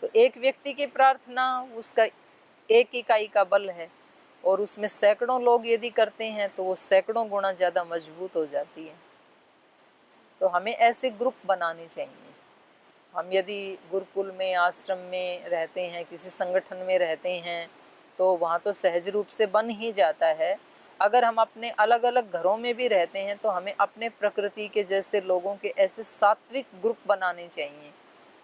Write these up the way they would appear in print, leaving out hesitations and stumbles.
तो एक व्यक्ति की प्रार्थना उसका एक इकाई का बल है, और उसमें सैकड़ों लोग यदि करते हैं तो वो सैकड़ों गुना ज़्यादा मजबूत हो जाती है। तो हमें ऐसे ग्रुप बनाने चाहिए। हम यदि गुरुकुल में, आश्रम में रहते हैं, किसी संगठन में रहते हैं, तो वहाँ तो सहज रूप से बन ही जाता है। अगर हम अपने अलग अलग घरों में भी रहते हैं तो हमें अपने प्रकृति के जैसे लोगों के ऐसे सात्विक ग्रुप बनाने चाहिए,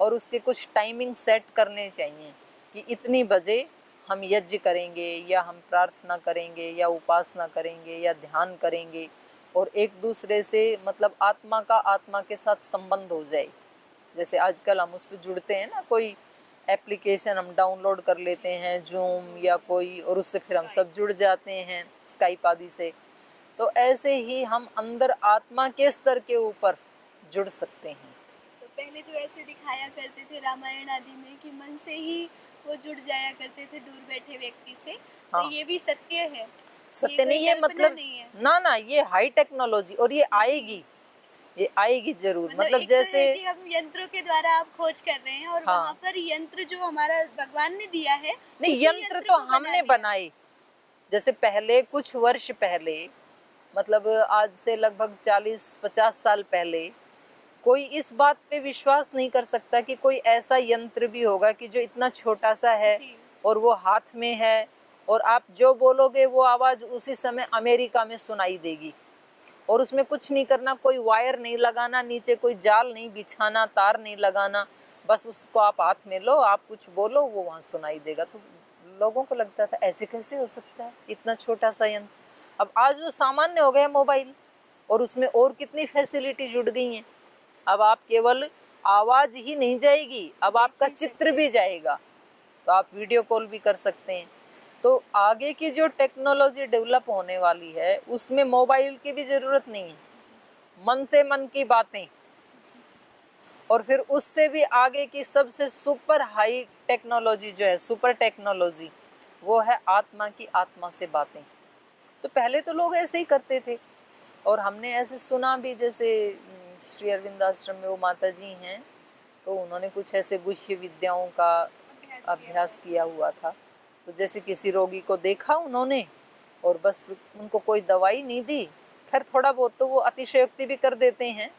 और उसके कुछ टाइमिंग सेट करने चाहिए कि इतनी बजे हम यज्ञ करेंगे, या हम प्रार्थना करेंगे, या उपासना करेंगे, या ध्यान करेंगे, और एक दूसरे से मतलब आत्मा का आत्मा के साथ संबंध हो जाए। जैसे आजकल हम उस पर जुड़ते हैं ना, कोई एप्लीकेशन हम डाउनलोड कर लेते हैं, जूम या कोई, और उससे फिर हम सब जुड़ जाते हैं स्काइप आदि से। तो ऐसे ही हम अंदर आत्मा के स्तर के ऊपर जुड़ सकते हैं। तो पहले तो ऐसे दिखाया करते थे रामायण आदि में कि मन से ही वो जुड़ जाया करते थे दूर बैठे व्यक्ति से। हाँ, तो ये भी सत्य है, ये सत्य कोई नहीं है, कल्पना मतलब नहीं है। ना ना, ये हाई टेक्नोलॉजी, और ये जी, आएगी, ये आएगी जरूर। मतलब मतलब एक तो जैसे, है कि हम यंत्रों के द्वारा आप खोज कर रहे हैं, और वहाँ हाँ, पर यंत्र जो हमारा भगवान ने दिया है नहीं, उसी यंत्र यंत्र तो को बना हमने लिया। बनाए। जैसे पहले कुछ वर्ष पहले, मतलब आज से लगभग 40-50 साल पहले, कोई इस बात पे विश्वास नहीं कर सकता कि कोई ऐसा यंत्र भी होगा कि जो इतना छोटा सा है जी, और वो हाथ में है, और आप जो बोलोगे वो आवाज़ उसी समय अमेरिका में सुनाई देगी, और उसमें कुछ नहीं करना, कोई वायर नहीं लगाना, नीचे कोई जाल नहीं बिछाना, तार नहीं लगाना, बस उसको आप हाथ में लो, आप कुछ बोलो, वो वहाँ सुनाई देगा। तो लोगों को लगता था ऐसे कैसे हो सकता है इतना छोटा सा यंत्र। अब आज वो सामान्य हो गया मोबाइल, और उसमें और कितनी फैसिलिटी जुड़ गई हैं। अब आप केवल आवाज़ ही नहीं जाएगी, अब देख आपका भी चित्र सकते भी हैं। जाएगा, तो आप वीडियो कॉल भी कर सकते हैं। तो आगे की जो टेक्नोलॉजी डेवलप होने वाली है उसमें मोबाइल की भी ज़रूरत नहीं है, मन से मन की बातें। और फिर उससे भी आगे की सबसे सुपर हाई टेक्नोलॉजी जो है, सुपर टेक्नोलॉजी, वो है आत्मा की आत्मा से बातें। तो पहले तो लोग ऐसे ही करते थे, और हमने ऐसे सुना भी, जैसे श्री अरविंद आश्रम में वो माता जी हैं, तो उन्होंने कुछ ऐसे गुह्य विद्याओं का अभ्यास किया हुआ था। तो जैसे किसी रोगी को देखा उन्होंने, और बस उनको कोई दवाई नहीं दी, खैर थोड़ा बहुत तो वो अतिशयोक्ति भी कर देते हैं,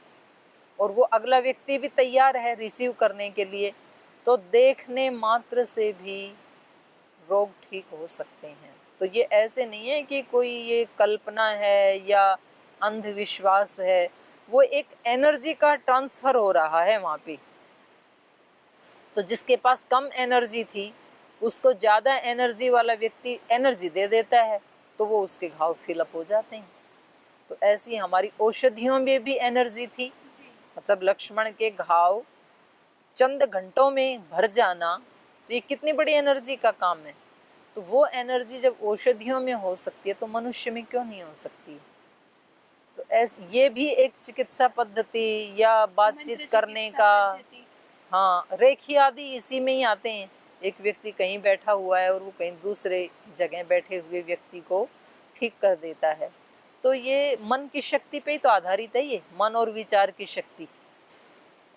और वो अगला व्यक्ति भी तैयार है रिसीव करने के लिए, तो देखने मात्र से भी रोग ठीक हो सकते हैं। तो ये ऐसे नहीं है कि कोई ये कल्पना है या अंधविश्वास है, वो एक एनर्जी का ट्रांसफर हो रहा है वहाँ पे। तो जिसके पास कम एनर्जी थी उसको ज़्यादा एनर्जी वाला व्यक्ति एनर्जी दे देता है, तो वो उसके घाव फिलअप हो जाते हैं। तो ऐसी हमारी औषधियों में भी एनर्जी थी, जी, मतलब लक्ष्मण के घाव चंद घंटों में भर जाना, तो ये कितनी बड़ी एनर्जी का काम है। तो वो एनर्जी जब औषधियों में हो सकती है तो मनुष्य में क्यों नहीं हो सकती। तो ऐसे ये भी एक चिकित्सा पद्धति या बातचीत मंत्र करने चिकित्सा का, पद्धति। हाँ, रेखी आदि इसी में ही आते हैं। एक व्यक्ति कहीं बैठा हुआ है और वो कहीं दूसरे जगह बैठे हुए व्यक्ति को ठीक कर देता है। तो ये मन की शक्ति पे ही तो आधारित है, ये मन और विचार की शक्ति।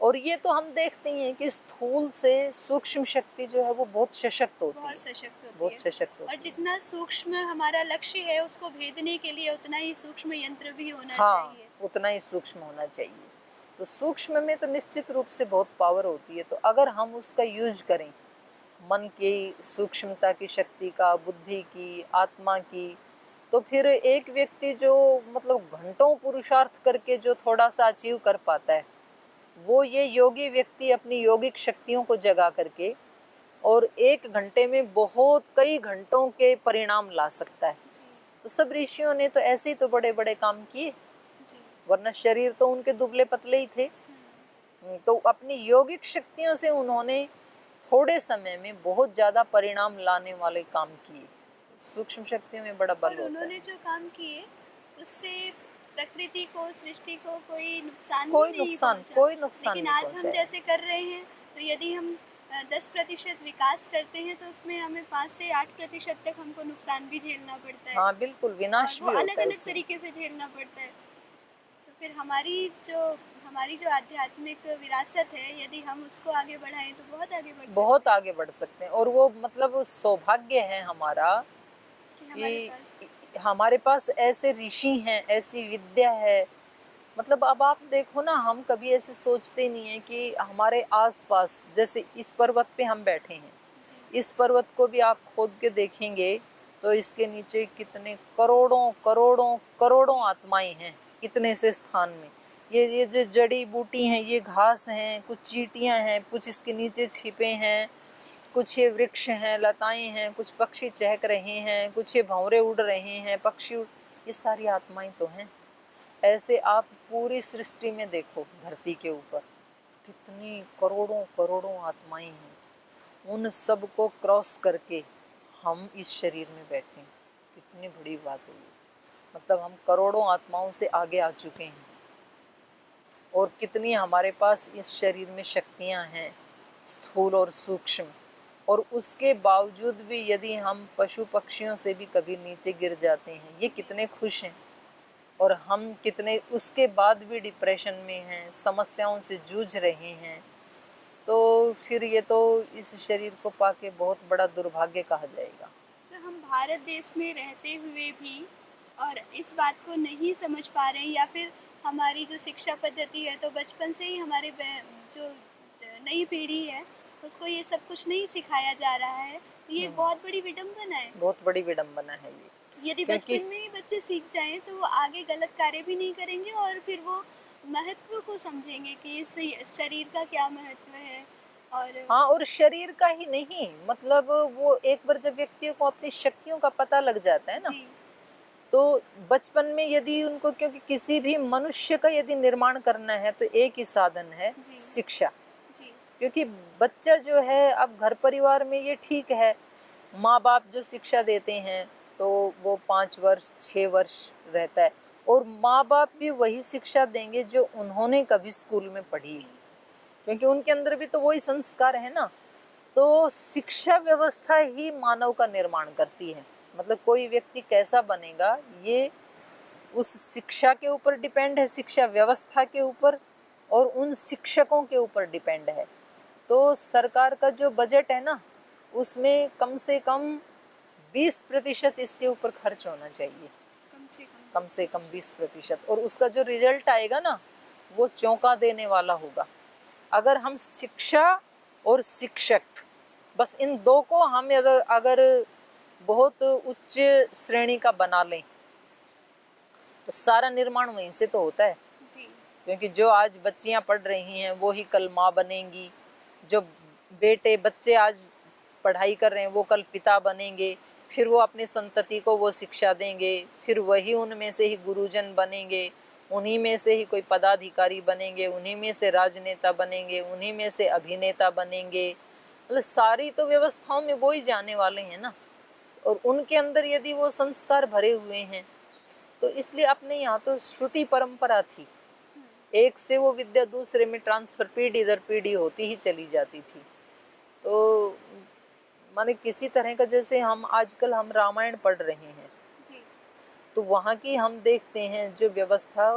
और ये तो हम देखते ही हैं कि स्थूल से सूक्ष्म शक्ति जो है वो बहुत सशक्त होती बहुत है, सशक्त होती बहुत है, सशक्त और होती है। जितना सूक्ष्म हमारा लक्ष्य है उसको भेदने के लिए उतना ही सूक्ष्म यंत्र भी होना हाँ, चाहिए। उतना ही सूक्ष्म होना चाहिए। तो सूक्ष्म में तो निश्चित रूप से बहुत पावर होती है, तो अगर हम उसका यूज करें, मन की सूक्ष्मता की शक्ति का, बुद्धि की, आत्मा की, तो फिर एक व्यक्ति जो मतलब घंटों पुरुषार्थ करके जो थोड़ा सा अचीव कर पाता है, वो ये योगी व्यक्ति अपनी योगिक शक्तियों को जगा करके और 1 घंटे में बहुत कई घंटों के परिणाम ला सकता है। जी, तो सब ऋषियों ने तो ऐसे ही तो बड़े बड़े काम किए, जी, वरना शरीर तो उनके दुबले पतले ही थे। तो अपनी योगिक शक्तियों से उन्होंने थोड़े समय में बहुत ज़्यादा परिणाम लाने वाले काम किए। सूक्ष्म शक्तियों में बड़ा बल और होता उन्होंने है। जो काम किए उससे प्रकृति को, सृष्टि को कोई नुकसान ही कोई नहीं नुकसान, पहुंचा। कोई नुकसान लेकिन नहीं आज हम पहुंचाया। जैसे कर रहे हैं, तो यदि हम 10% विकास करते हैं तो उसमें हमें 5 से 8% तक हमको नुकसान भी झेलना पड़ता है, हाँ बिल्कुल, और विनाश वो भी अलग होता है अलग उससे। तरीके से झेलना पड़ता है। तो फिर हमारी जो आध्यात्मिक विरासत है, यदि हम उसको आगे बढ़ाएं तो बहुत आगे बढ़ बहुत सकते हैं। आगे बढ़ सकते हैं। और वो मतलब सौभाग्य है हमारा कि हमारे पास कि हमारे पास ऐसे ऋषि हैं, ऐसी विद्या है। मतलब अब आप देखो ना, हम कभी ऐसे सोचते नहीं है कि हमारे आसपास, जैसे इस पर्वत पे हम बैठे हैं, जी इस पर्वत को भी आप खोद के देखेंगे तो इसके नीचे कितने करोड़ों करोड़ों करोड़ों आत्माएं हैं इतने से स्थान में। ये जो जड़ी बूटी हैं, ये घास हैं, कुछ चींटियां हैं, कुछ इसके नीचे छिपे हैं, कुछ ये वृक्ष हैं, लताएं हैं, कुछ पक्षी चहक रहे हैं, कुछ ये भंवरे उड़ रहे हैं, ये सारी आत्माएं तो हैं। ऐसे आप पूरी सृष्टि में देखो, धरती के ऊपर कितनी करोड़ों करोड़ों आत्माएं हैं। उन सब को क्रॉस करके हम इस शरीर में बैठे हैं, कितनी बड़ी बात है ये। मतलब हम करोड़ों आत्माओं से आगे आ चुके हैं। और कितनी हमारे पास इस शरीर में शक्तियां हैं, स्थूल और सूक्ष्म। और उसके बावजूद भी यदि हम पशु पक्षियों से भी कभी नीचे गिर जाते हैं, ये कितने खुश हैं। और हम कितने उसके बाद भी डिप्रेशन में हैं, समस्याओं से जूझ रहे हैं। तो फिर ये तो इस शरीर को पाके बहुत बड़ा दुर्भाग्य कहा जाएगा। तो हम भारत देश में रहते हुए भी और इस बात को नहीं समझ पा रहे हैं, या फिर हमारी जो शिक्षा पद्धति है तो बचपन से ही हमारे जो नई पीढ़ी है उसको ये सब कुछ नहीं सिखाया जा रहा है। ये एक बहुत बड़ी विडम्बना है। बहुत बड़ी विडम्बना है ये। यदि क्योंकि बचपन में ही बच्चे सीख जाएं तो वो आगे गलत कार्य भी नहीं करेंगे और फिर वो महत्व को समझेंगे कि इस शरीर का क्या महत्व है। और हाँ, और शरीर का ही नहीं, मतलब वो एक बार जब व्यक्ति को अपनी शक्तियों का पता लग जाता है ना, जी तो बचपन में यदि उनको, क्योंकि किसी भी मनुष्य का यदि निर्माण करना है तो एक ही साधन है, जी शिक्षा। जी क्योंकि बच्चा जो है, अब घर परिवार में ये ठीक है, माँ बाप जो शिक्षा देते हैं तो वो 5 वर्ष 6 वर्ष रहता है, और माँ बाप भी वही शिक्षा देंगे जो उन्होंने कभी स्कूल में पढ़ी है, जी क्योंकि उनके अंदर भी तो वही संस्कार है ना। तो शिक्षा व्यवस्था ही मानव का निर्माण करती है। मतलब कोई व्यक्ति कैसा बनेगा, ये उस शिक्षा के ऊपर डिपेंड है, शिक्षा व्यवस्था के ऊपर और उन शिक्षकों के ऊपर डिपेंड है। तो सरकार का जो बजट है ना, उसमें कम से कम 20% इसके ऊपर खर्च होना चाहिए, कम से कम 20%। और उसका जो रिजल्ट आएगा ना, वो चौंका देने वाला होगा। अगर हम शिक्षा और शिक्षक, बस इन दो को हम अगर बहुत उच्च श्रेणी का बना लें तो सारा निर्माण वहीं से तो होता है। जी क्योंकि जो आज बच्चियां पढ़ रही हैं वो ही कल माँ बनेंगी, जो बच्चे आज पढ़ाई कर रहे हैं वो कल पिता बनेंगे, फिर वो अपनी संतति को वो शिक्षा देंगे, फिर वही उनमें से ही गुरुजन बनेंगे, उन्हीं में से ही कोई पदाधिकारी बनेंगे, उन्हीं में से राजनेता बनेंगे, उन्हीं में से अभिनेता बनेंगे। मतलब सारी तो व्यवस्थाओं में वो ही जाने वाले हैं ना। और उनके अंदर यदि वो संस्कार भरे हुए हैं, तो इसलिए अपने यहाँ तो श्रुति परंपरा थी, एक से वो विद्या दूसरे में ट्रांसफर, पीढ़ी दर पीढ़ी होती ही चली जाती थी। तो माने किसी तरह का, जैसे हम आजकल हम रामायण पढ़ रहे हैं, जी तो वहाँ की हम देखते हैं जो व्यवस्था,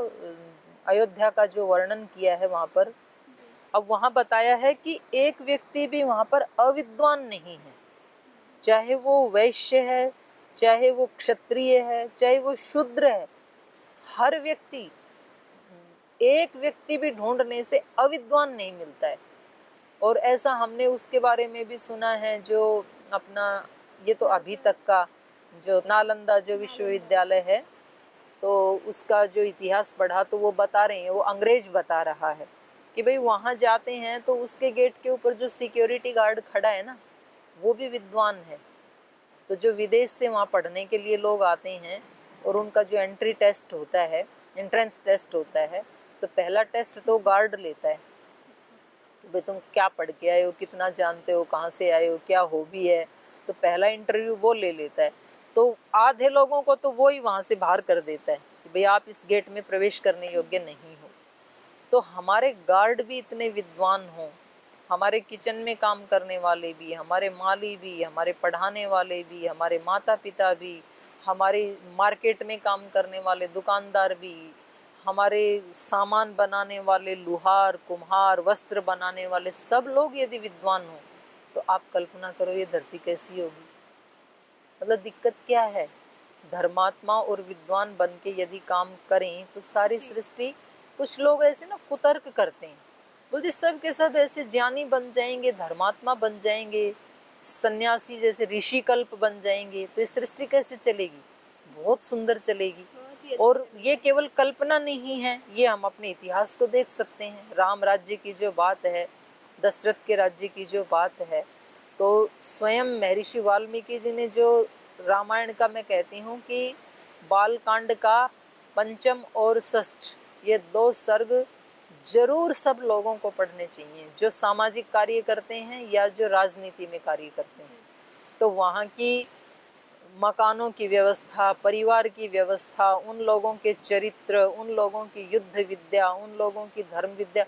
अयोध्या का जो वर्णन किया है वहाँ पर, जी अब वहाँ बताया है कि एक व्यक्ति भी वहाँ पर अविद्वान नहीं है, चाहे वो वैश्य है, चाहे वो क्षत्रिय है, चाहे वो शूद्र है, हर व्यक्ति, एक व्यक्ति भी ढूंढने से अविद्वान नहीं मिलता है। और ऐसा हमने उसके बारे में भी सुना है, जो अपना ये तो अभी तक का जो नालंदा जो विश्वविद्यालय है, तो उसका जो इतिहास पढ़ा तो वो बता रहे हैं, वो अंग्रेज बता रहा है कि भाई वहाँ जाते हैं तो उसके गेट के ऊपर जो सिक्योरिटी गार्ड खड़ा है ना, वो भी विद्वान है। तो जो विदेश से वहाँ पढ़ने के लिए लोग आते हैं और उनका जो एंट्री टेस्ट होता है, एंट्रेंस टेस्ट होता है, तो पहला टेस्ट तो गार्ड लेता है कि भाई तुम क्या पढ़ के आए हो, कितना जानते हो, कहाँ से आए हो, क्या हॉबी है। तो पहला इंटरव्यू वो ले लेता है। तो आधे लोगों को तो वो ही वहाँ से बाहर कर देता है कि भाई आप इस गेट में प्रवेश करने योग्य नहीं हो। तो हमारे गार्ड भी इतने विद्वान हों, हमारे किचन में काम करने वाले भी, हमारे माली भी, हमारे पढ़ाने वाले भी, हमारे माता पिता भी, हमारी मार्केट में काम करने वाले दुकानदार भी, हमारे सामान बनाने वाले लुहार, कुम्हार, वस्त्र बनाने वाले सब लोग यदि विद्वान हो तो आप कल्पना करो ये धरती कैसी होगी। मतलब दिक्कत क्या है, धर्मात्मा और विद्वान बन के यदि काम करें तो सारी जी। सृष्टि, कुछ लोग ऐसे ना कुतर्क करते हैं, बोलते सब के सब ऐसे ज्ञानी बन जाएंगे, धर्मात्मा बन जाएंगे, सन्यासी जैसे ऋषि कल्प बन जाएंगे तो ये सृष्टि कैसे चलेगी, बहुत सुंदर चलेगी। बहुत ही अच्छी और चलेगी। ये केवल कल्पना नहीं है, ये हम अपने इतिहास को देख सकते हैं। राम राज्य की जो बात है, दशरथ के राज्य की जो बात है, तो स्वयं महर्षि वाल्मीकि जी ने जो रामायण का, मैं कहती हूँ कि बालकांड का पंचम और षष्ठ, ये 2 सर्ग जरूर सब लोगों को पढ़ने चाहिए, जो सामाजिक कार्य करते हैं या जो राजनीति में कार्य करते हैं। तो वहाँ की मकानों की व्यवस्था, परिवार की व्यवस्था, उन लोगों के चरित्र, उन लोगों की युद्ध विद्या, उन लोगों की धर्म विद्या,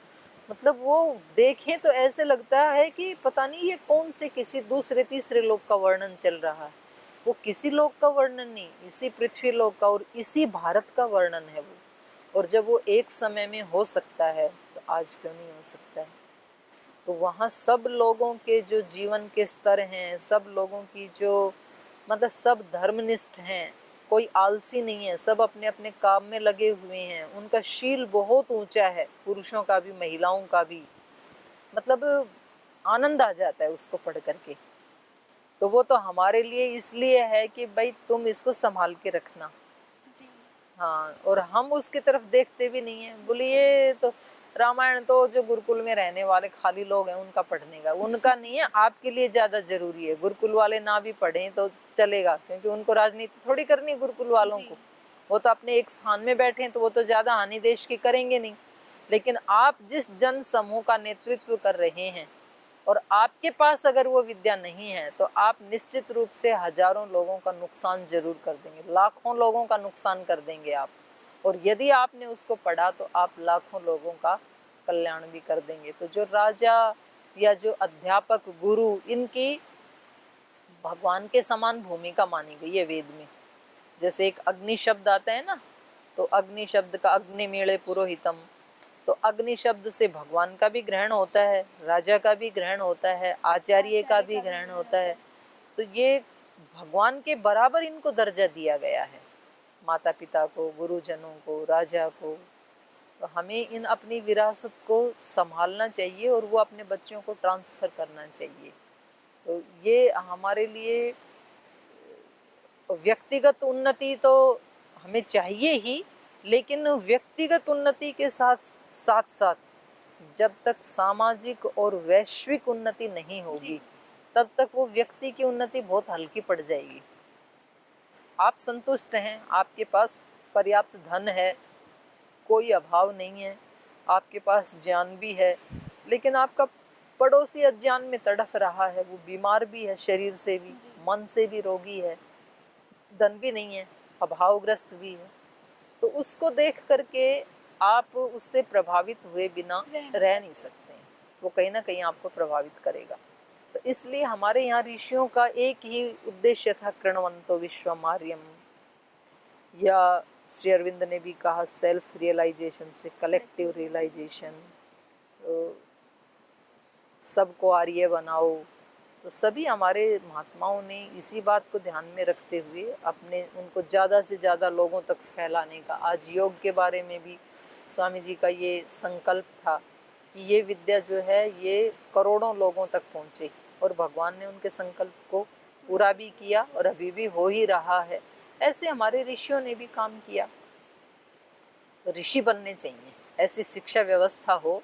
मतलब वो देखें तो ऐसे लगता है कि पता नहीं ये कौन से किसी दूसरे तीसरे लोक का वर्णन चल रहा है। वो किसी लोक का वर्णन नहीं, इसी पृथ्वी लोक का और इसी भारत का वर्णन है वो। और जब वो एक समय में हो सकता है तो आज क्यों नहीं हो सकता है। तो वहाँ सब लोगों के जो जीवन के स्तर हैं, सब लोगों की जो, मतलब सब धर्मनिष्ठ हैं, कोई आलसी नहीं है, सब अपने अपने काम में लगे हुए हैं, उनका शील बहुत ऊंचा है, पुरुषों का भी महिलाओं का भी, मतलब आनंद आ जाता है उसको पढ़ करके। तो वो तो हमारे लिए इसलिए है कि भाई तुम इसको संभाल के रखना। जी। हाँ, और हम उसकी तरफ देखते भी नहीं है, बोले ये तो रामायण तो जो गुरुकुल में रहने वाले खाली लोग हैं उनका पढ़ने का, उनका नहीं है, आपके लिए ज्यादा जरूरी है। गुरुकुल वाले ना भी पढ़ें तो चलेगा, क्योंकि उनको राजनीति थोड़ी करनी है गुरुकुल वालों जी। को, वो तो अपने एक स्थान में बैठे हैं तो वो तो ज्यादा हानि देश की करेंगे नहीं। लेकिन आप जिस जन समूह का नेतृत्व कर रहे हैं और आपके पास अगर वो विद्या नहीं है तो आप निश्चित रूप से हजारों लोगों का नुकसान जरूर कर देंगे, लाखों लोगों का नुकसान कर देंगे आप। और यदि आपने उसको पढ़ा तो आप लाखों लोगों का कल्याण भी कर देंगे। तो जो राजा या जो अध्यापक, गुरु, इनकी भगवान के समान भूमिका मानी गई है वेद में। जैसे एक अग्नि शब्द आता है ना, तो अग्नि शब्द का अग्निमीळे पुरोहितम, तो अग्नि शब्द से भगवान का भी ग्रहण होता है, राजा का भी ग्रहण होता है, आचार्य का भी ग्रहण होता है। तो ये भगवान के बराबर इनको दर्जा दिया गया है, माता पिता को, गुरुजनों को, राजा को। तो हमें इन अपनी विरासत को संभालना चाहिए और वो अपने बच्चों को ट्रांसफर करना चाहिए। तो ये हमारे लिए व्यक्तिगत उन्नति तो हमें चाहिए ही, लेकिन व्यक्तिगत उन्नति के साथ साथ जब तक सामाजिक और वैश्विक उन्नति नहीं होगी तब तक वो व्यक्ति की उन्नति बहुत हल्की पड़ जाएगी। आप संतुष्ट हैं, आपके पास पर्याप्त धन है, कोई अभाव नहीं है, आपके पास ज्ञान भी है, लेकिन आपका पड़ोसी अज्ञान में तड़फ रहा है, वो बीमार भी है, शरीर से भी, मन से भी रोगी है, धन भी नहीं है, अभावग्रस्त भी है, तो उसको देख करके आप उससे प्रभावित हुए बिना रह नहीं सकते हैं, वो कहीं ना कहीं आपको प्रभावित करेगा। तो इसलिए हमारे यहाँ ऋषियों का एक ही उद्देश्य था, कृण्वन्तो विश्वमार्यम, या श्री अरविंद ने भी कहा सेल्फ रियलाइजेशन से कलेक्टिव रियलाइजेशन, तो सबको आर्य बनाओ। तो सभी हमारे महात्माओं ने इसी बात को ध्यान में रखते हुए अपने उनको ज़्यादा से ज़्यादा लोगों तक फैलाने का, आज योग के बारे में भी स्वामी जी का ये संकल्प था कि ये विद्या जो है ये करोड़ों लोगों तक पहुँचे, और भगवान ने उनके संकल्प को पूरा भी किया और अभी भी हो ही रहा है। ऐसे हमारे ऋषियों ने भी काम किया। तो ऋषि बनने चाहिए, ऐसी शिक्षा व्यवस्था हो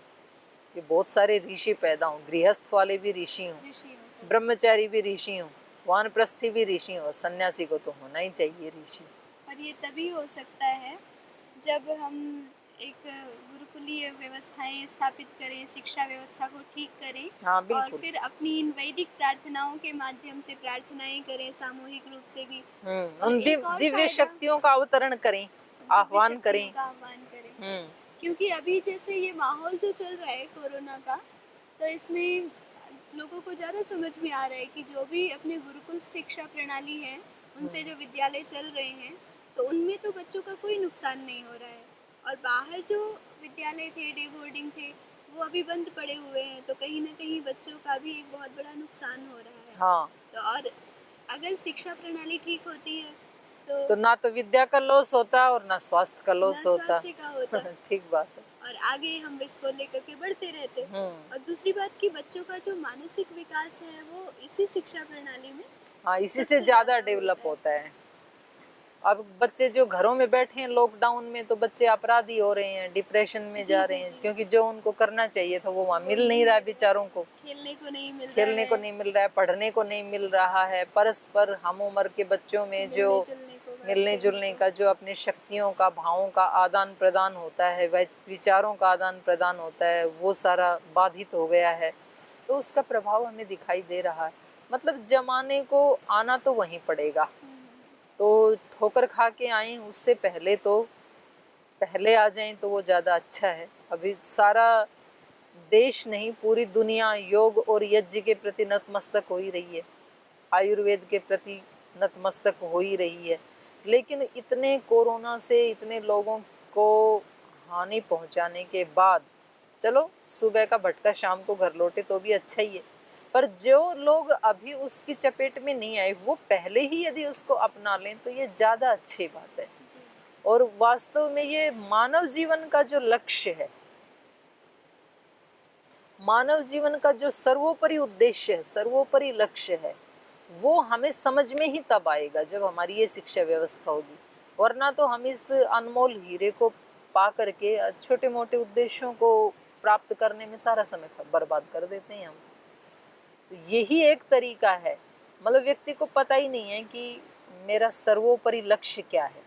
कि बहुत सारे ऋषि पैदा हों, गृहस्थ वाले भी ऋषि हों, ब्रह्मचारी भी ऋषि हों, वानप्रस्थी भी ऋषि हों, सन्यासी को तो होना ही चाहिए ऋषि। और ये तभी हो सकता है जब हम एक गुरुकुलीय व्यवस्थाएं स्थापित करें, शिक्षा व्यवस्था को ठीक करें। हाँ, और फिर अपनी इन वैदिक प्रार्थनाओं के माध्यम से प्रार्थनाएं करें, सामूहिक रूप से भी। उन दिव्य शक्तियों का अवतरण करें, आह्वान करें। क्योंकि अभी जैसे ये माहौल जो चल रहा है कोरोना का, तो इसमें लोगों को ज़्यादा समझ में आ रहा है कि जो भी अपने गुरुकुल शिक्षा प्रणाली है, उनसे जो विद्यालय चल रहे हैं, तो उनमें तो बच्चों का कोई नुकसान नहीं हो रहा है। और बाहर जो विद्यालय थे, डे बोर्डिंग थे, वो अभी बंद पड़े हुए हैं, तो कहीं ना कहीं बच्चों का भी एक बहुत बड़ा नुकसान हो रहा है। हाँ, तो और अगर शिक्षा प्रणाली ठीक होती है तो तो ना तो विद्या का लॉस होता और ना स्वास्थ्य का ना लॉस होता। स्वास्थ्य का होता ठीक बात है। और आगे हम इसको लेकर के बढ़ते रहते। हम्म। और दूसरी बात कि बच्चों का जो मानसिक विकास है वो इसी शिक्षा प्रणाली में हाँ, इसी से सबसे ज्यादा ज़्यादा डेवलप होता है। होता है। अब बच्चे जो घरों में बैठे हैं लॉकडाउन में, तो बच्चे अपराधी हो रहे हैं, डिप्रेशन में जी जा रहे जी हैं, जी, क्योंकि जो उनको करना चाहिए था वो वहाँ वो मिल नहीं नहीं रहा है मिल रहा बेचारों है, को। खेलने को नहीं मिल रहा खेलने को है, नहीं मिल रहा है, पढ़ने को नहीं मिल रहा है। परस्पर हम उम्र के बच्चों में जो मिलने जुलने को, बात मिलने करने जुलने को। का, जो अपने शक्तियों का, भावों का आदान प्रदान होता है, विचारों का आदान प्रदान होता है, वो सारा बाधित हो गया है। तो उसका प्रभाव हमें दिखाई दे रहा है। मतलब जमाने को आना तो वहीं पड़ेगा। तो ठोकर खा के आए उससे पहले तो पहले आ जाएं तो वो ज़्यादा अच्छा है। अभी सारा देश नहीं, पूरी दुनिया योग और यज्ञ के प्रति नतमस्तक हो ही रही है, आयुर्वेद के प्रति नतमस्तक हो ही रही है। लेकिन इतने कोरोना से इतने लोगों को हानि पहुंचाने के बाद, चलो सुबह का भटका शाम को घर लौटे तो भी अच्छा ही है, पर जो लोग अभी उसकी चपेट में नहीं आए वो पहले ही यदि उसको अपना लें तो ये ज़्यादा अच्छी बात है। और वास्तव में ये मानव जीवन का जो लक्ष्य है, मानव जीवन का जो सर्वोपरि उद्देश्य है, सर्वोपरि लक्ष्य है, वो हमें समझ में ही तब आएगा जब हमारी ये शिक्षा व्यवस्था होगी। वरना तो हम इस अनमोल हीरे को पा करके छोटे मोटे उद्देश्यों को प्राप्त करने में सारा समय बर्बाद कर देते हैं हम। तो यही एक तरीका है। मतलब व्यक्ति को पता ही नहीं है कि मेरा सर्वोपरि लक्ष्य क्या है,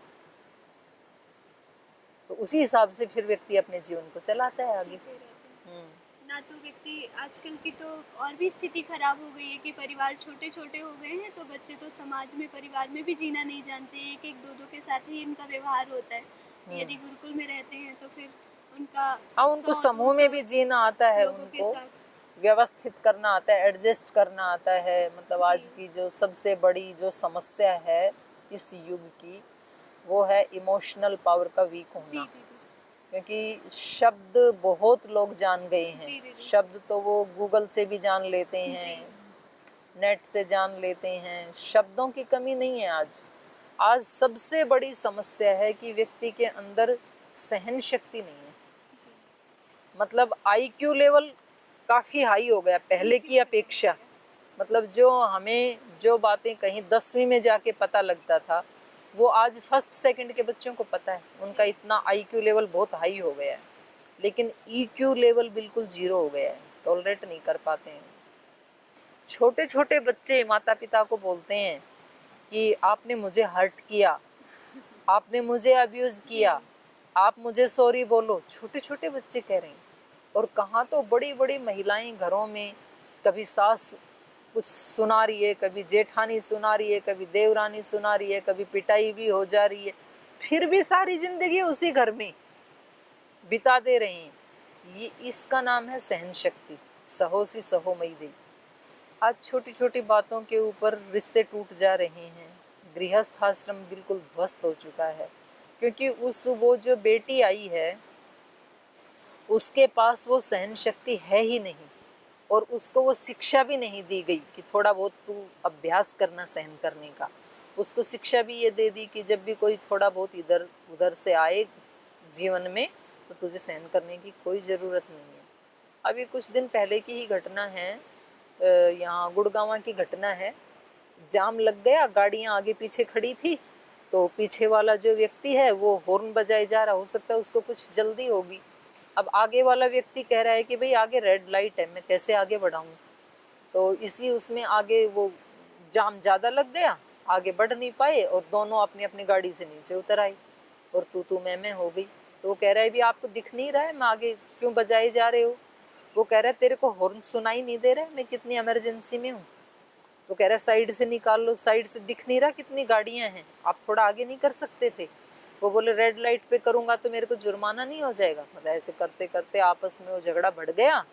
तो उसी हिसाब से फिर व्यक्ति अपने जीवन को चलाता है आगे। चलते रहते हैं। ना तो व्यक्ति, आजकल की तो और भी स्थिति खराब हो गई है कि परिवार छोटे छोटे हो गए हैं, तो बच्चे तो समाज में, परिवार में भी जीना नहीं जानते। एक एक दो दो के साथ ही इनका व्यवहार होता है। यदि गुरुकुल में रहते हैं तो फिर उनका हाँ, उनको 100 समूह में 200 भी जीना आता है, लोगों के उनको साथ। व्यवस्थित करना आता है, एडजस्ट करना आता है। मतलब जी आज की जो सबसे बड़ी जो समस्या है इस युग की, वो है इमोशनल पावर का वीक जी होना। दीदी। क्योंकि शब्द बहुत लोग जान गए हैं। जी दीदी। शब्द तो वो गूगल से भी जान लेते जी हैं, नेट से जान लेते हैं। शब्दों की कमी नहीं है आज। आज सबसे बड़ी समस्या है कि व्यक्ति के अंदर सहन शक्ति नहीं है। जी, मतलब आईक्यू लेवल काफ़ी हाई हो गया पहले की अपेक्षा। मतलब जो हमें जो बातें कहीं 10वीं में जाके पता लगता था, वो आज फर्स्ट सेकंड के बच्चों को पता है। उनका इतना आईक्यू लेवल बहुत हाई हो गया है। लेकिन ईक्यू लेवल बिल्कुल जीरो हो गया है, टॉलरेट नहीं कर पाते हैं। छोटे छोटे बच्चे माता पिता को बोलते हैं कि आपने मुझे हर्ट किया, आपने मुझे अब्यूज़ किया, आप मुझे सॉरी बोलो। छोटे छोटे बच्चे कह रहे हैं। और कहाँ तो बड़ी बड़ी महिलाएं घरों में, कभी सास कुछ सुना रही है, कभी जेठानी सुना रही है, कभी देवरानी सुना रही है, कभी पिटाई भी हो जा रही है, फिर भी सारी जिंदगी उसी घर में बिता दे रहे हैं। ये इसका नाम है सहन शक्ति। सहोसी सहो मई दे। आज छोटी छोटी बातों के ऊपर रिश्ते टूट जा रहे हैं। गृहस्थ आश्रम बिल्कुल ध्वस्त हो चुका है, क्योंकि वो जो बेटी आई है उसके पास वो सहन शक्ति है ही नहीं, और उसको वो शिक्षा भी नहीं दी गई कि थोड़ा बहुत तू अभ्यास करना सहन करने का। उसको शिक्षा भी ये दे दी कि जब भी कोई थोड़ा बहुत इधर उधर से आए जीवन में, तो तुझे सहन करने की कोई ज़रूरत नहीं है। अभी कुछ दिन पहले की ही घटना है, यहाँ गुड़गांव की घटना है। जाम लग गया, गाड़ियाँ आगे पीछे खड़ी थी, तो पीछे वाला जो व्यक्ति है वो हॉर्न बजाए जा रहा, हो सकता है उसको कुछ जल्दी होगी। अब आगे वाला व्यक्ति कह रहा है कि भाई आगे रेड लाइट है, मैं कैसे आगे बढ़ाऊँ। तो इसी उसमें आगे वो जाम ज़्यादा लग गया, आगे बढ़ नहीं पाए और दोनों अपनी अपनी गाड़ी से नीचे उतर आए और तू मैं हो गई। तो वो कह रहा है भी आपको दिख नहीं रहा है मैं आगे क्यों बजाए जा रहे हो। वो कह रहा है तेरे को हॉर्न सुनाई नहीं दे रहा है, मैं कितनी इमरजेंसी में हूँ। तो कह रहा है साइड से निकाल लो, साइड से दिख नहीं रहा कितनी गाड़ियाँ हैं, आप थोड़ा आगे नहीं कर सकते थे। वो बोले रेड लाइट पे करूँगा तो मेरे को जुर्माना नहीं हो जाएगा। मतलब ऐसे करते करते आपस में वो झगड़ा बढ़ गया,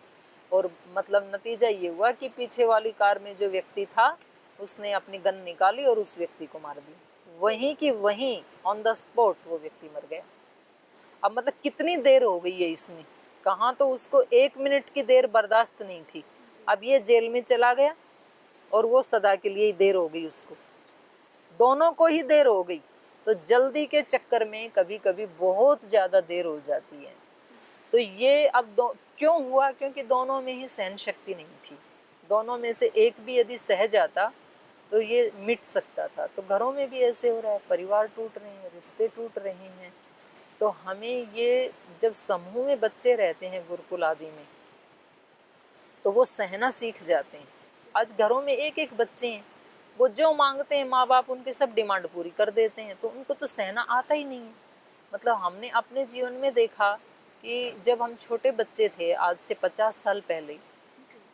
और मतलब नतीजा ये हुआ कि पीछे वाली कार में जो व्यक्ति था उसने अपनी गन निकाली और उस व्यक्ति को मार दी। वहीं की वहीं ऑन द स्पॉट वो व्यक्ति मर गया। अब मतलब कितनी देर हो गई है इसमें, कहाँ तो उसको 1 मिनट की देर बर्दाश्त नहीं थी, अब ये जेल में चला गया और वो सदा के लिए देर हो गई, उसको दोनों को ही देर हो गई। तो जल्दी के चक्कर में कभी कभी बहुत ज़्यादा देर हो जाती है। तो ये अब क्यों हुआ? क्योंकि दोनों में ही सहन शक्ति नहीं थी। दोनों में से एक भी यदि सह जाता तो ये मिट सकता था। तो घरों में भी ऐसे हो रहा है, परिवार टूट रहे हैं, रिश्ते टूट रहे हैं। तो हमें ये, जब समूह में बच्चे रहते हैं गुरुकुल आदि में, तो वो सहना सीख जाते हैं। आज घरों में एक एक बच्चे हैं, वो जो मांगते हैं माँ बाप उनके सब डिमांड पूरी कर देते हैं, तो उनको तो सहना आता ही नहीं है। मतलब हमने अपने जीवन में देखा कि जब हम छोटे बच्चे थे, आज से 50 साल पहले,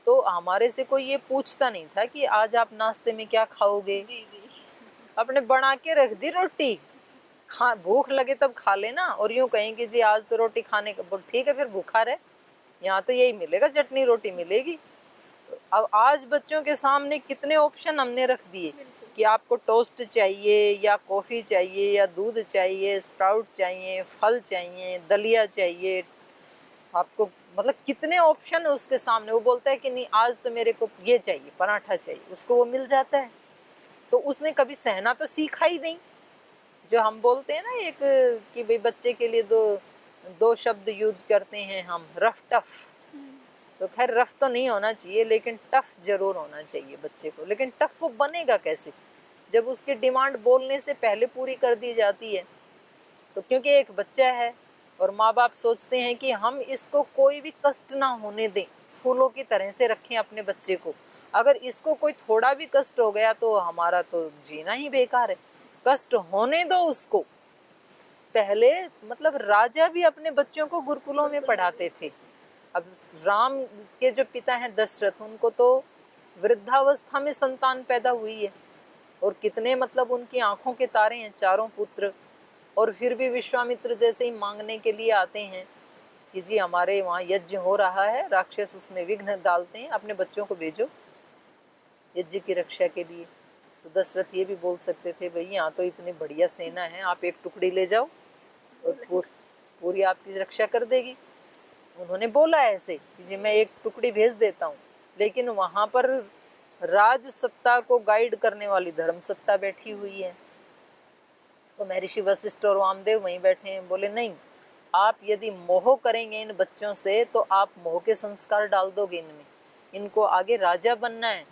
तो हमारे से कोई ये पूछता नहीं था कि आज आप नाश्ते में क्या खाओगे। जी जी। अपने बना के रख दी रोटी, खा, भूख लगे तब खा लेना, और यूं कहेंगे जी आज तो रोटी खाने का, ठीक है फिर भूखा रहे, यहाँ तो यही मिलेगा, चटनी रोटी मिलेगी। अब आज बच्चों के सामने कितने ऑप्शन हमने रख दिए कि आपको टोस्ट चाहिए या कॉफ़ी चाहिए या दूध चाहिए, स्प्राउट चाहिए, फल चाहिए, दलिया चाहिए, आपको मतलब कितने ऑप्शन है उसके सामने। वो बोलता है कि नहीं आज तो मेरे को ये चाहिए, पराठा चाहिए, उसको वो मिल जाता है। तो उसने कभी सहना तो सीखा ही नहीं। जो हम बोलते हैं ना एक कि भाई बच्चे के लिए दो शब्द यूज करते हैं हम, रफ टफ। तो खैर रफ तो नहीं होना चाहिए, लेकिन टफ जरूर होना चाहिए बच्चे को। लेकिन टफ वो बनेगा कैसे जब उसकी डिमांड बोलने से पहले पूरी कर दी जाती है। तो क्योंकि एक बच्चा है और माँ बाप सोचते हैं कि हम इसको कोई भी कष्ट ना होने दें, फूलों की तरह से रखें अपने बच्चे को। अगर इसको कोई थोड़ा भी कष्ट हो गया तो हमारा तो जीना ही बेकार है, कष्ट होने दो उसको। पहले मतलब राजा भी अपने बच्चों को गुरुकुलों में पढ़ाते थे। अब राम के जो पिता हैं दशरथ, उनको तो वृद्धावस्था में संतान पैदा हुई है, और कितने मतलब उनकी आंखों के तारे हैं, चारों पुत्र। और फिर भी विश्वामित्र जैसे ही मांगने के लिए आते हैं कि जी हमारे वहाँ यज्ञ हो रहा है, राक्षस उसमें विघ्न डालते हैं, अपने बच्चों को भेजो यज्ञ की रक्षा के लिए। तो दशरथ ये भी बोल सकते थे भाई यहाँ तो इतनी बढ़िया सेना है, आप एक टुकड़ी ले जाओ और पूरी आपकी रक्षा कर देगी। उन्होंने बोला ऐसे कि जी मैं एक टुकड़ी भेज देता हूँ, लेकिन वहाँ पर राज सत्ता को गाइड करने वाली धर्म सत्ता बैठी हुई है। तो महर्षि वशिष्ठ और वामदेव वहीं बैठे हैं, बोले नहीं, आप यदि मोह करेंगे इन बच्चों से तो आप मोह के संस्कार डाल दोगे इनमें। इनको आगे राजा बनना है,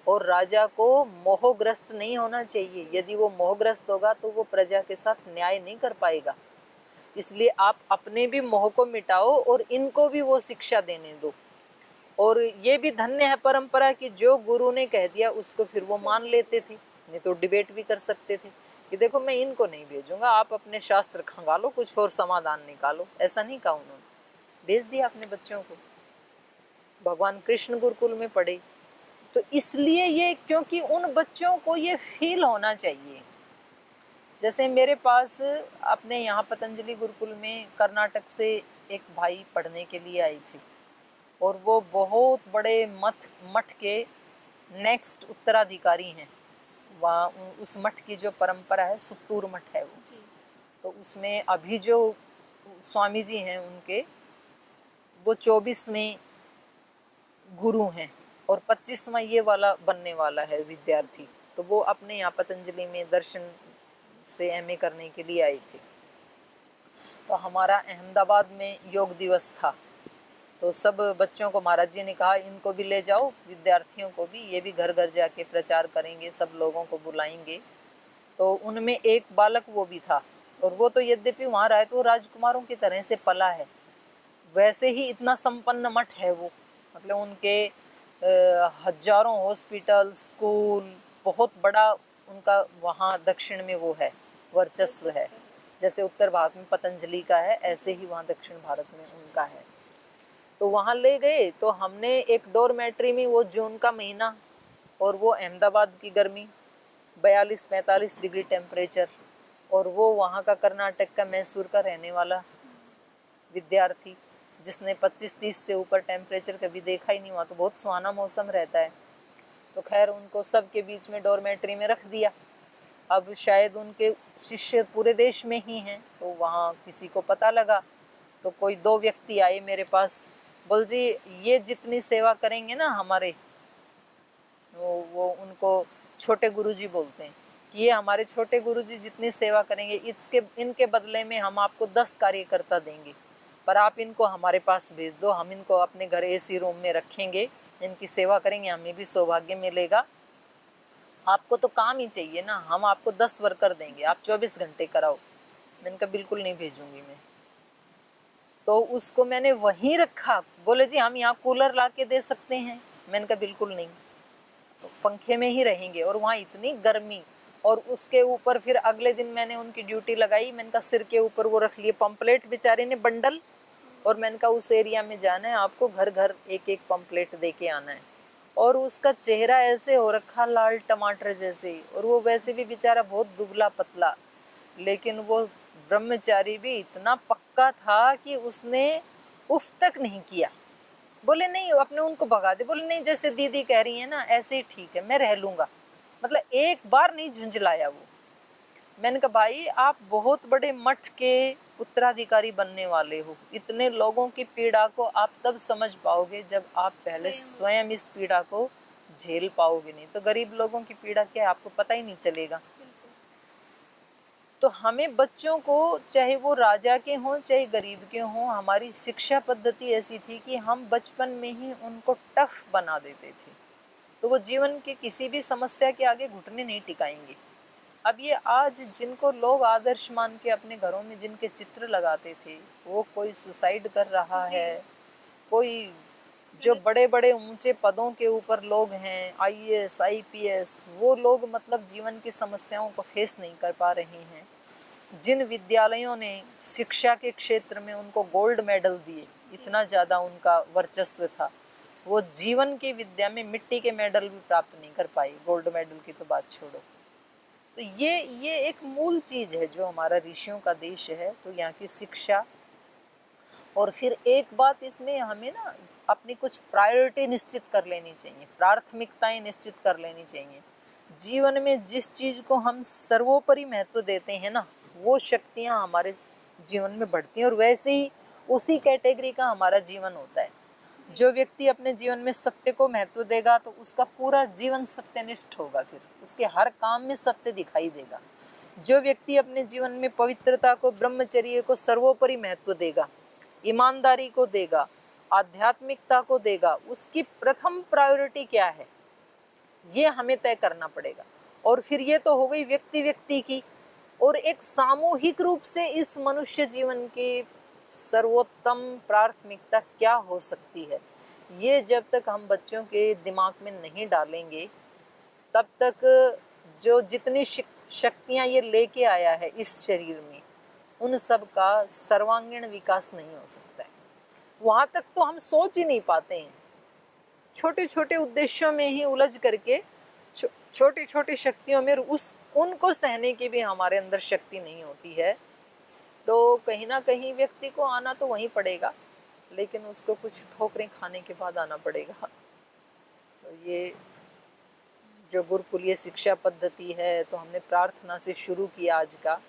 और राजा को मोहग्रस्त नहीं होना चाहिए। यदि वो मोहग्रस्त होगा तो वो प्रजा के साथ न्याय नहीं कर पाएगा। इसलिए आप अपने भी मोह को मिटाओ और इनको भी वो शिक्षा देने दो। और ये भी धन्य है परंपरा कि जो गुरु ने कह दिया उसको फिर वो मान लेते थे, नहीं तो डिबेट भी कर सकते थे कि देखो मैं इनको नहीं भेजूंगा, आप अपने शास्त्र खंगालो, कुछ और समाधान निकालो। ऐसा नहीं कहा उन्होंने, भेज दिया अपने बच्चों को। भगवान कृष्ण गुरुकुल में पढ़े। तो इसलिए ये, क्योंकि उन बच्चों को ये फील होना चाहिए। जैसे मेरे पास अपने यहाँ पतंजलि गुरुकुल में कर्नाटक से एक भाई पढ़ने के लिए आई थी, और वो बहुत बड़े मठ के नेक्स्ट उत्तराधिकारी हैं। वहाँ उस मठ की जो परंपरा है, सुत्तूर मठ है वो। तो उसमें अभी जो स्वामी जी हैं उनके, वो 24वें गुरु हैं और 25वां ये वाला बनने वाला है विद्यार्थी। तो वो अपने यहाँ पतंजलि में दर्शन से एमए करने के लिए आई थी। तो हमारा अहमदाबाद में योग दिवस था, तो सब बच्चों को महाराज जी ने कहा इनको भी ले जाओ, विद्यार्थियों को भी, ये भी घर घर जाके प्रचार करेंगे, सब लोगों को बुलाएंगे। तो उनमें एक बालक वो भी था, और वो तो यद्यपि वहाँ रहे तो राजकुमारों की तरह से पला है। वैसे ही इतना संपन्न मठ है वो, मतलब उनके हजारों हॉस्पिटल, स्कूल, बहुत बड़ा उनका वहाँ दक्षिण में वो है, वर्चस्व है। जैसे उत्तर भारत में पतंजलि का है, ऐसे ही वहाँ दक्षिण भारत में उनका है। तो वहाँ ले गए, तो हमने एक डोरमेट्री में, वो जून का महीना और वो अहमदाबाद की गर्मी, 42-45 डिग्री टेम्परेचर, और वो वहाँ का कर्नाटक का मैसूर का रहने वाला विद्यार्थी जिसने 25-30 से ऊपर टेम्परेचर कभी देखा ही नहीं। वहाँ तो बहुत सुहाना मौसम रहता है। तो खैर उनको सब के बीच में डोरमेट्री में रख दिया। अब शायद उनके शिष्य पूरे देश में ही हैं, तो वहाँ किसी को पता लगा, तो कोई 2 व्यक्ति आए मेरे पास, बोल जी ये जितनी सेवा करेंगे ना हमारे, वो उनको छोटे गुरुजी बोलते हैं, कि ये हमारे छोटे गुरुजी जितनी सेवा करेंगे इनके बदले में हम आपको 10 कार्यकर्ता देंगे, पर आप इनको हमारे पास भेज दो, हम इनको अपने घर एसी रूम में रखेंगे, इनकी सेवा करेंगे, हमें भी सौभाग्य मिलेगा। आपको तो काम ही चाहिए ना, हम आपको 10 वर्कर देंगे, आप 24 घंटे कराओ। मैंने कहा बिल्कुल नहीं भेजूंगी मैं। तो उसको मैंने वहीं रखा। बोले जी हम यहाँ कूलर ला के दे सकते हैं। मैंने कहा बिल्कुल नहीं, तो पंखे में ही रहेंगे, और वहाँ इतनी गर्मी। और उसके ऊपर फिर अगले दिन मैंने उनकी ड्यूटी लगाई। मैंने कहा सिर के ऊपर वो रख लिए पंपलेट बेचारे ने बंडल, और मैंने कहा उस एरिया में जाना है, आपको घर घर एक एक पंपलेट दे के आना है। और उसका चेहरा ऐसे हो रखा लाल टमाटर जैसे, और वो वैसे भी बेचारा बहुत दुबला पतला, लेकिन वो ब्रह्मचारी भी इतना पक्का था कि उसने उफ तक नहीं किया। बोले नहीं, अपने उनको भगा दे। बोले नहीं, जैसे दीदी कह रही है ना ऐसे ही ठीक है, मैं रह लूँगा। मतलब एक बार नहीं झुंझलाया वो। मैंने कहा भाई आप बहुत बड़े मठ के उत्तराधिकारी बनने वाले हो, इतने लोगों की पीड़ा को आप तब समझ पाओगे जब आप पहले स्वयं इस पीड़ा को झेल पाओगे। नहीं तो गरीब लोगों की पीड़ा क्या है आपको पता ही नहीं चलेगा। तो हमें बच्चों को, चाहे वो राजा के हों चाहे गरीब के हों, हमारी शिक्षा पद्धति ऐसी थी कि हम बचपन में ही उनको टफ बना देते थे, तो वो जीवन के किसी भी समस्या के आगे घुटने नहीं टिकाएंगे। अब ये आज जिनको लोग आदर्श मान के अपने घरों में जिनके चित्र लगाते थे, वो कोई सुसाइड कर रहा है, कोई जो बड़े बड़े ऊंचे पदों के ऊपर लोग हैं, IAS IPS, वो लोग मतलब जीवन की समस्याओं को फेस नहीं कर पा रहे हैं। जिन विद्यालयों ने शिक्षा के क्षेत्र में उनको गोल्ड मेडल दिए, इतना ज़्यादा उनका वर्चस्व था, वो जीवन की विद्या में मिट्टी के मेडल भी प्राप्त नहीं कर पाए, गोल्ड मेडल की तो बात छोड़ो। तो ये एक मूल चीज़ है जो हमारा ऋषियों का देश है, तो यहाँ की शिक्षा। और फिर एक बात इसमें हमें ना अपनी कुछ प्रायोरिटी निश्चित कर लेनी चाहिए, प्राथमिकताएं निश्चित कर लेनी चाहिए। जीवन में जिस चीज़ को हम सर्वोपरि महत्व देते हैं ना, वो शक्तियाँ हमारे जीवन में बढ़ती हैं, और वैसे ही उसी कैटेगरी का हमारा जीवन होता है। जो व्यक्ति अपने जीवन में सत्य को महत्व देगा तो उसका पूरा जीवन सत्यनिष्ठ होगा, फिर उसके हर काम में सत्य दिखाई देगा। जो व्यक्ति अपने जीवन में पवित्रता को, ब्रह्मचर्य को सर्वोपरि महत्व देगा, ईमानदारी को देगा, आध्यात्मिकता को देगा, उसकी प्रथम प्रायोरिटी क्या है ये हमें तय करना पड़ेगा। और फिर ये तो हो गई व्यक्ति व्यक्ति की, और एक सामूहिक रूप से इस मनुष्य जीवन की सर्वोत्तम प्राथमिकता क्या हो सकती है, ये जब तक हम बच्चों के दिमाग में नहीं डालेंगे, तब तक जो जितनी शक्तियाँ ये लेके आया है इस शरीर में, उन सब का सर्वांगीण विकास नहीं हो सकता है। वहाँ तक तो हम सोच ही नहीं पाते हैं, छोटे छोटे उद्देश्यों में ही उलझ करके, छोटी छोटी शक्तियों में उनको सहने की भी हमारे अंदर शक्ति नहीं होती है। तो कहीं ना कहीं व्यक्ति को आना तो वहीं पड़ेगा, लेकिन उसको कुछ ठोकरें खाने के बाद आना पड़ेगा। तो ये जो गुरुकुलीय शिक्षा पद्धति है, तो हमने प्रार्थना से शुरू किया आज का।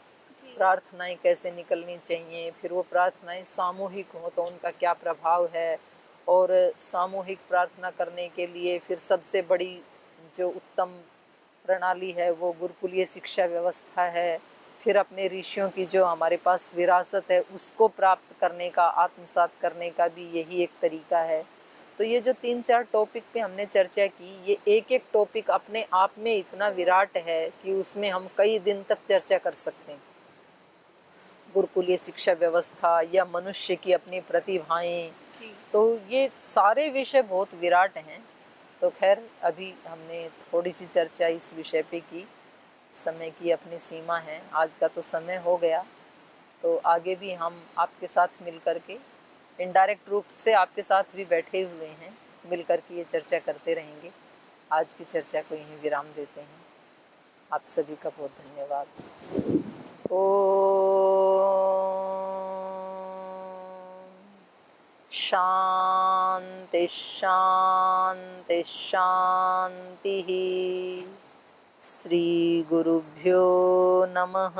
प्रार्थनाएं कैसे निकलनी चाहिए, फिर वो प्रार्थनाएं सामूहिक हो तो उनका क्या प्रभाव है, और सामूहिक प्रार्थना करने के लिए फिर सबसे बड़ी जो उत्तम प्रणाली है वो गुरुकुलीय शिक्षा व्यवस्था है। फिर अपने ऋषियों की जो हमारे पास विरासत है उसको प्राप्त करने का, आत्मसात करने का भी यही एक तरीका है। तो ये जो 3-4 टॉपिक पे हमने चर्चा की, ये एक एक टॉपिक अपने आप में इतना विराट है कि उसमें हम कई दिन तक चर्चा कर सकते हैं। गुरुकुलीय शिक्षा व्यवस्था या मनुष्य की अपनी प्रतिभाएं, तो ये सारे विषय बहुत विराट हैं। तो खैर अभी हमने थोड़ी सी चर्चा इस विषय पे की, समय की अपनी सीमा है, आज का तो समय हो गया। तो आगे भी हम आपके साथ मिल कर के, इनडायरेक्ट रूप से आपके साथ भी बैठे हुए हैं, मिल कर के ये चर्चा करते रहेंगे। आज की चर्चा को यहीं विराम देते हैं। आप सभी का बहुत धन्यवाद। शांति शांति शांति। श्री गुरुभ्यो नमः।